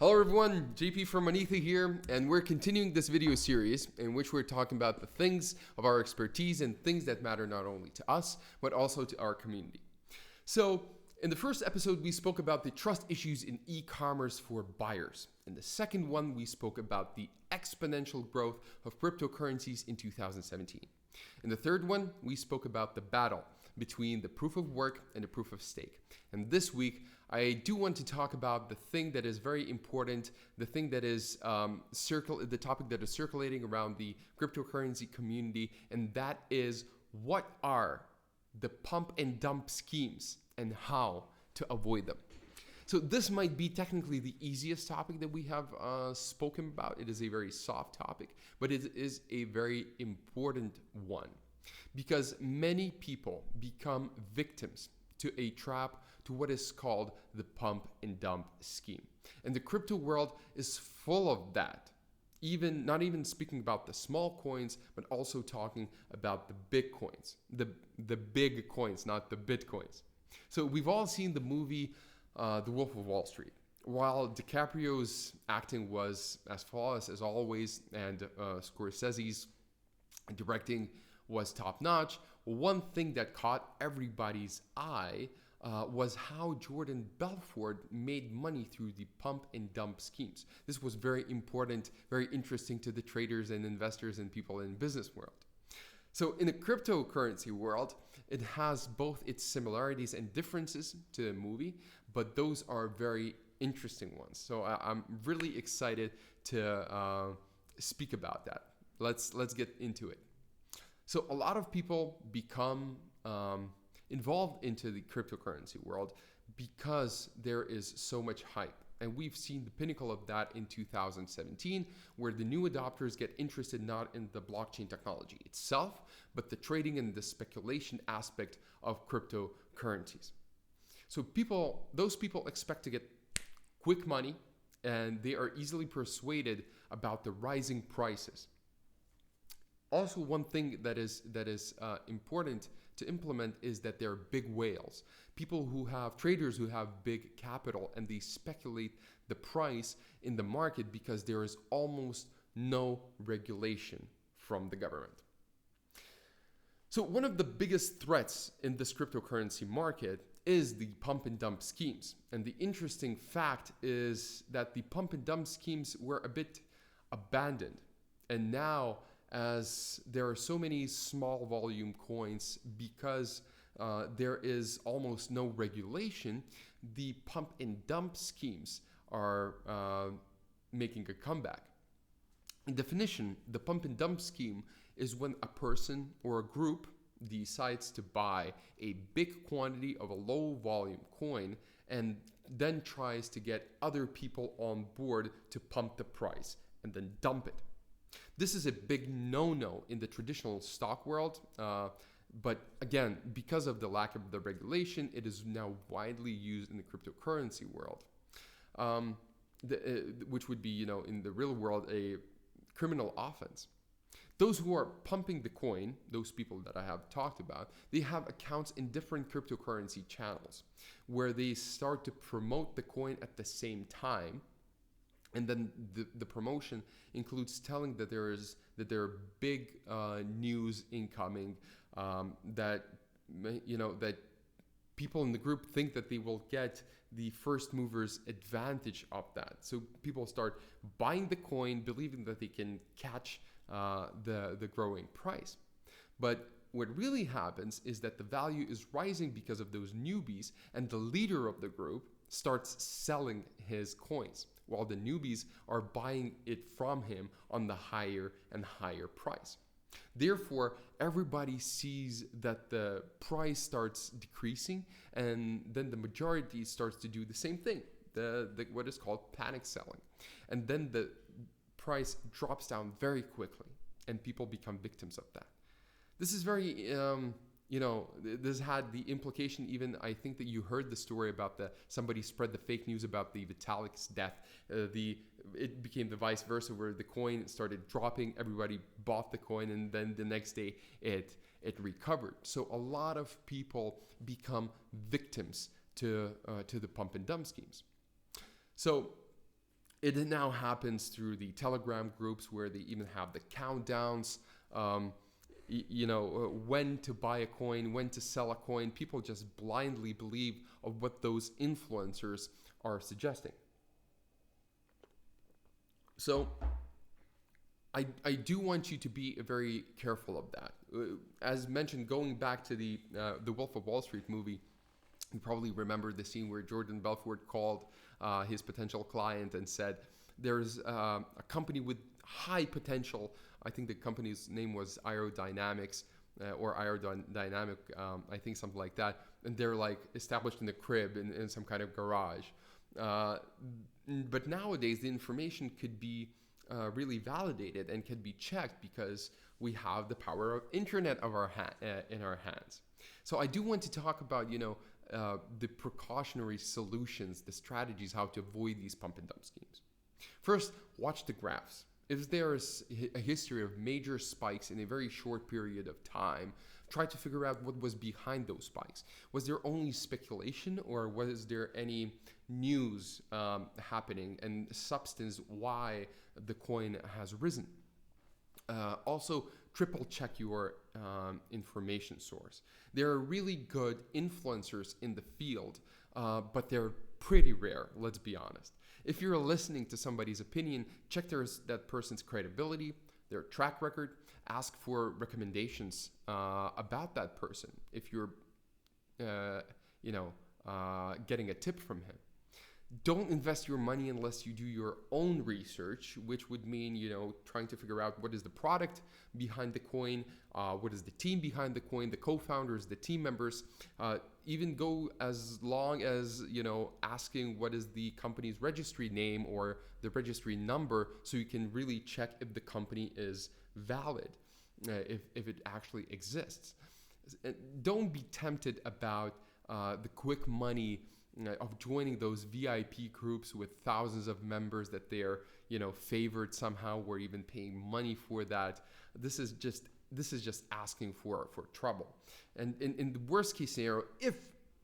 Hello everyone, JP from Monetha here, and we're continuing this video series in which we're talking about the things of our expertise and things that matter not only to us, but also to our community. So, in the first episode, we spoke about the trust issues in e-commerce for buyers. In the second one, we spoke about the exponential growth of cryptocurrencies in 2017. In the third one, we spoke about the battle between the proof of work and the proof of stake. And this week, I do want to talk about the thing that is very important, the thing that is the topic that is circulating around the cryptocurrency community, and that is what are the pump and dump schemes and how to avoid them. So this might be technically the easiest topic that we have spoken about. It is a very soft topic, but it is a very important one because many people become victims to a trap to what is called the pump and dump scheme. And the crypto world is full of that. Not even speaking about the small coins, but also talking about the big coins, the big coins, not the bitcoins. So we've all seen the movie The Wolf of Wall Street. While DiCaprio's acting was as flawless as always, and Scorsese's directing was top-notch, one thing that caught everybody's eye was how Jordan Belfort made money through the pump and dump schemes. This was very important, very interesting to the traders and investors and people in the business world. So in the cryptocurrency world, it has both its similarities and differences to the movie, but those are very interesting ones. So I'm really excited to speak about that. Let's get into it. So a lot of people become involved into the cryptocurrency world because there is so much hype. And we've seen the pinnacle of that in 2017, where the new adopters get interested not in the blockchain technology itself, but the trading and the speculation aspect of cryptocurrencies. So those people expect to get quick money, and they are easily persuaded about the rising prices. Also, one thing that is important to implement is that they're big whales. Traders who have big capital, and they speculate the price in the market because there is almost no regulation from the government. So one of the biggest threats in this cryptocurrency market is the pump and dump schemes. And the interesting fact is that the pump and dump schemes were a bit abandoned. And now, as there are so many small volume coins, because there is almost no regulation, the pump and dump schemes are making a comeback. In definition, the pump and dump scheme is when a person or a group decides to buy a big quantity of a low volume coin and then tries to get other people on board to pump the price and then dump it. This is a big no-no in the traditional stock world, but again, because of the lack of the regulation, it is now widely used in the cryptocurrency world, which would be, in the real world, a criminal offense. Those who are pumping the coin, those people that I have talked about, they have accounts in different cryptocurrency channels where they start to promote the coin at the same time. And then the promotion includes telling that there are big news incoming, that people in the group think that they will get the first mover's advantage of that. So people start buying the coin, believing that they can catch the growing price. But what really happens is that the value is rising because of those newbies, and the leader of the group starts selling his coins, while the newbies are buying it from him on the higher and higher price. Therefore, everybody sees that the price starts decreasing, and then the majority starts to do the same thing, what is called panic selling. And then the price drops down very quickly, and people become victims of that. This is very this had the implication, even I think that you heard the story about somebody spread the fake news about the Vitalik's death. It became the vice versa, where the coin started dropping, everybody bought the coin, and then the next day it recovered. So a lot of people become victims to the pump and dump schemes. So It now happens through the Telegram groups where they even have the countdowns. When to buy a coin, when to sell a coin. People just blindly believe of what those influencers are suggesting. So I do want you to be very careful of that. As mentioned, going back to the Wolf of Wall Street movie, you probably remember the scene where Jordan Belfort called his potential client and said, there's a company with high potential. I think the company's name was Aerodynamics or Aerodynamic, I think something like that. And they're like established in a crib in some kind of garage. But nowadays, the information could be really validated and can be checked because we have the power of internet in our hands. So I do want to talk about, the precautionary solutions, the strategies, how to avoid these pump and dump schemes. First, watch the graphs. If there is a history of major spikes in a very short period of time, try to figure out what was behind those spikes. Was there only speculation, or was there any news happening and substance why the coin has risen? Also, triple check your information source. There are really good influencers in the field, but they're pretty rare, let's be honest. If you're listening to somebody's opinion, check that person's credibility, their track record, ask for recommendations about that person if you're, getting a tip from him. Don't invest your money unless you do your own research, which would mean, trying to figure out what is the product behind the coin, what is the team behind the coin, the co-founders, the team members, even go as long as, asking what is the company's registry name or the registry number so you can really check if the company is valid, if it actually exists. Don't be tempted about the quick money of joining those VIP groups with thousands of members that they're, favored somehow, or even paying money for that. This is just asking for trouble. And in the worst case scenario, if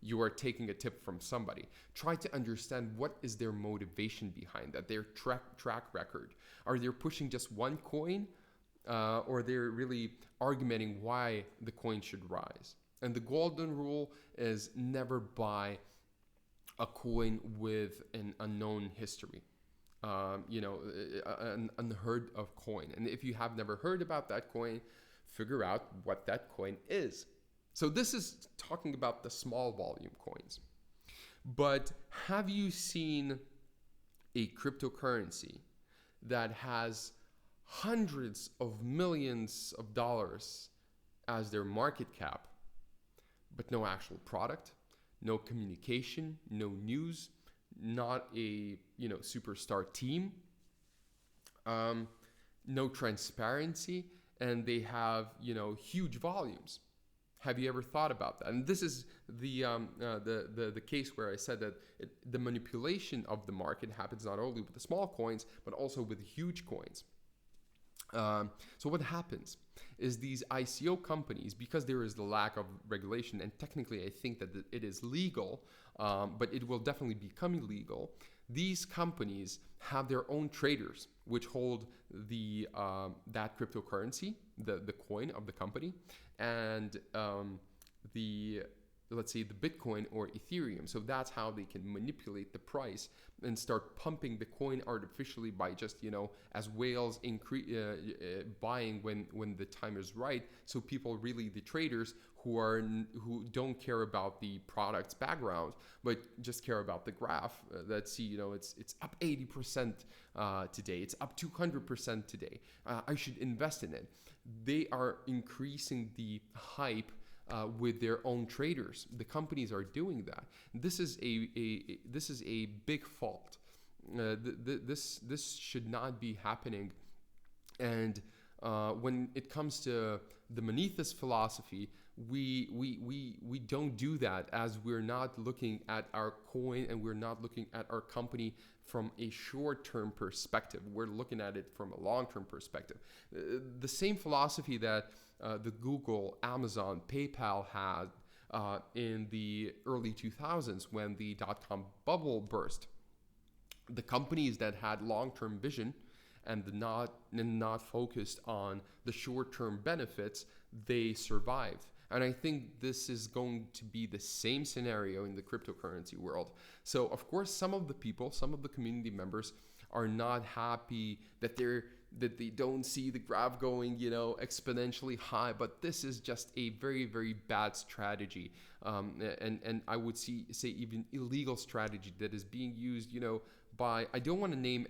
you are taking a tip from somebody, try to understand what is their motivation behind that, their track record. Are they pushing just one coin, or they're really arguing why the coin should rise? And the golden rule is never buy a coin with an unknown history, an unheard of coin. And if you have never heard about that coin, figure out what that coin is. So this is talking about the small volume coins. But have you seen a cryptocurrency that has hundreds of millions of dollars as their market cap, but no actual product? No communication, no news, not a superstar team, no transparency, and they have huge volumes. Have you ever thought about that? And this is the case where I said that the manipulation of the market happens not only with the small coins but also with huge coins. So what happens is these ICO companies, because there is the lack of regulation, and technically I think that it is legal, but it will definitely become illegal. These companies have their own traders, which hold that cryptocurrency, the coin of the company, and let's say the Bitcoin or Ethereum. So that's how they can manipulate the price and start pumping the coin artificially by just, as whales buying when the time is right. So people really, the traders who don't care about the product's background, but just care about the graph that see, it's up 80% today. It's up 200% today. I should invest in it. They are increasing the hype with their own traders. The companies are doing that. This is a big fault. This should not be happening. And when it comes to the Monetha's philosophy, we don't do that, as we're not looking at our coin and we're not looking at our company from a short-term perspective. We're looking at it from a long-term perspective. The same philosophy that the Google, Amazon, PayPal had in the early 2000s when the dot-com bubble burst. the companies that had long-term vision and not focused on the short-term benefits, they survived. And I think this is going to be the same scenario in the cryptocurrency world. So of course, some of the people, some of the community members are not happy that they don't see the graph going, exponentially high. But this is just a very, very bad strategy, and I would say even illegal strategy that is being used, by, I don't want to name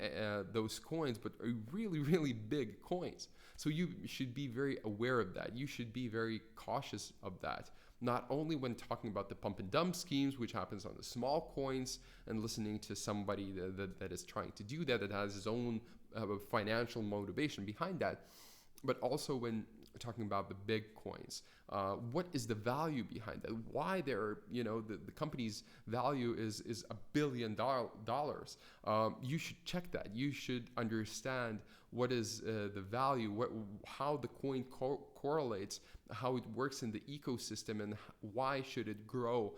those coins, but really, really big coins. So you should be very aware of that. You should be very cautious of that. Not only when talking about the pump and dump schemes, which happens on the small coins, and listening to somebody that is trying to do that has his own financial motivation behind that, but also when talking about the big coins. What is the value behind that? Why the company's value is $1 billion. You should check that. You should understand what is the value, how the coin correlates, how it works in the ecosystem, and why should it grow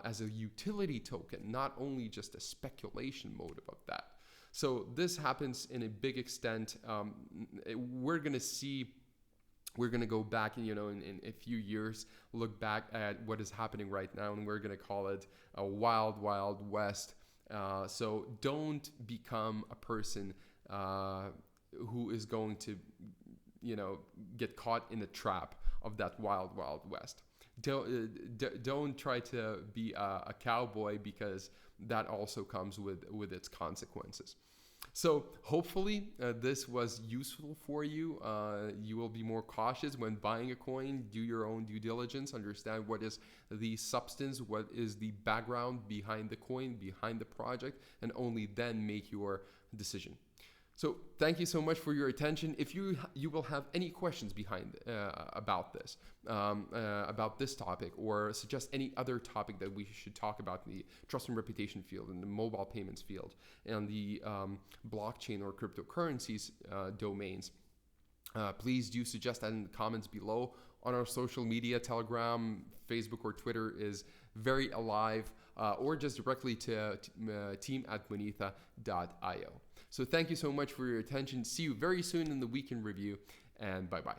as a utility token, not only just a speculation motive of that. So this happens in a big extent. We're going to go back, in a few years, look back at what is happening right now, and we're going to call it a wild, wild west. So don't become a person who is going to, get caught in a trap of that wild, wild west. Don't try to be a cowboy, because that also comes with its consequences. So hopefully this was useful for you. You will be more cautious when buying a coin. Do your own due diligence. Understand what is the substance, what is the background behind the coin, behind the project, and only then make your decision. So thank you so much for your attention. If you will have any questions behind about this topic, or suggest any other topic that we should talk about in the trust and reputation field, in the mobile payments field, and the blockchain or cryptocurrencies domains, please do suggest that in the comments below. On our social media, Telegram, Facebook, or Twitter is very alive, or just directly to team@monetha.io. So thank you so much for your attention. See you very soon in the weekend review, and bye-bye.